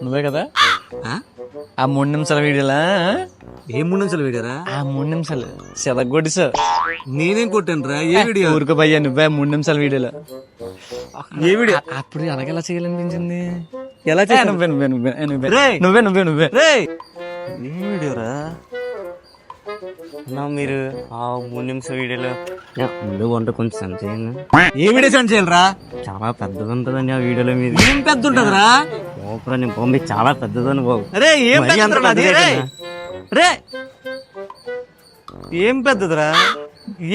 నువ్వే కదా ఆ 3 నిమిషాల వీడియోలా? ఏ 3 నిమిషాల వీడియోరా? ఆ 3 నిమిషాలు చెదగొట్టి సార్. నేనేం కొట్టాను రా? ఏ వీడియో? ఊరుకు భయ్యా, నువ్వే 3 నిమిషాల వీడియోలో. ఏ వీడియో? అప్పుడు అలాగెలా చేయాలనిపించింది? ఎలా చేయాలి? నువ్వే నువ్వే నువ్వే నువ్వే రేయ్! నువ్వే నువ్వే నువ్వే రేయ్! ఏ వీడియోరా అన్నా? మీరు ఆ 3 నిమిషాల వీడియోలో ముందు వంట కొంచెం సెండ్ చేయండి. ఏ వీడియో సెండ్ చేయాలరా? చాలా పెద్దది ఉంటుందండి ఆ వీడియోలో. మీది ఏం పెద్ద ఉంటదిరా? ఓపరా నీ బాంబే చాలా పెద్దదని బాబు. అరే ఏం మరీ అంత పెద్దదిరా నాది? పెద్దదే రేయ్! కదా. రే ఏం పెద్దదిరా?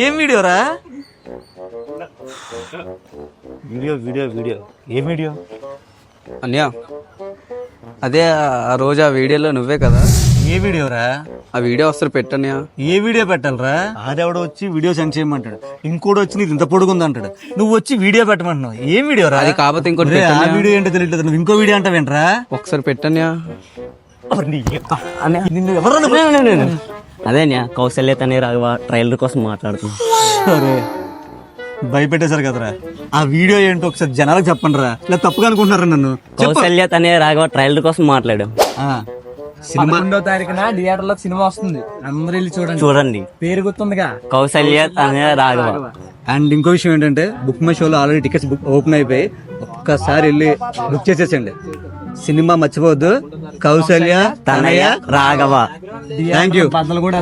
ఏం వీడియోరా? వీడియో వీడియో వీడియో ఏ వీడియో? అన్యా, అదే ఆ రోజు ఆ వీడియోలో నువ్వే కదా? ఏ వీడియోరా? ఆ వీడియో వస్తారు పెట్టన్యా. ఏ వీడియో పెట్టాలరా? ఆడెవడో వచ్చి వీడియో సెండ్ చేయమంటాడు, ఇంకోటి వచ్చి నీది ఇంత పొడుగుంది అంటాడు, నువ్వు వచ్చి వీడియో పెట్టమంటున్నావు. ఏం వీడియోరా? అది కాకపోతే ఇంకోటి ఒరేయ్, ఆ పెట్టన్యా. వీడియో ఏంటో తెలియట్లేదు, నువ్వు ఇంకో వీడియో అంటావేంట్రా? ఒకసారి పెట్టన్యా. నిన్ను ఎవరన్నా అదే కౌశల్య తనే రాఘవ ట్రైలర్ కోసం మాట్లాడుతున్నా. సరే భయపెట్టేశారు కదరా. ఆ వీడియో ఏంటో ఒకసారి జనాలకు చెప్పండి రా, ఇలా తప్పుగా అనుకుంటున్నారా నన్ను? చెప్పు. కౌశల్య తనే రాఘవ ట్రైలర్ కోసం మాట్లాడాం. ఆ, సినిమా 11వ తారీఖున థియేటర్ లో సినిమా వస్తుంది, అందరూ వెళ్ళి చూడండి. చూడండి, పేరు గుర్తుందిగా, కౌశల్య తనే రాఘవ. అండ్ ఇంకో విషయం ఏంటంటే బుక్ మై షోలో ఆల్రెడీ టికెట్స్ ఓపెన్ అయిపోయి, ఒక్కసారి వెళ్ళి బుక్ చేసేసండి. సినిమా మర్చిపోవద్దు. కౌశల్య తనయ రాఘవ. Thank you. బద్దలు కూడా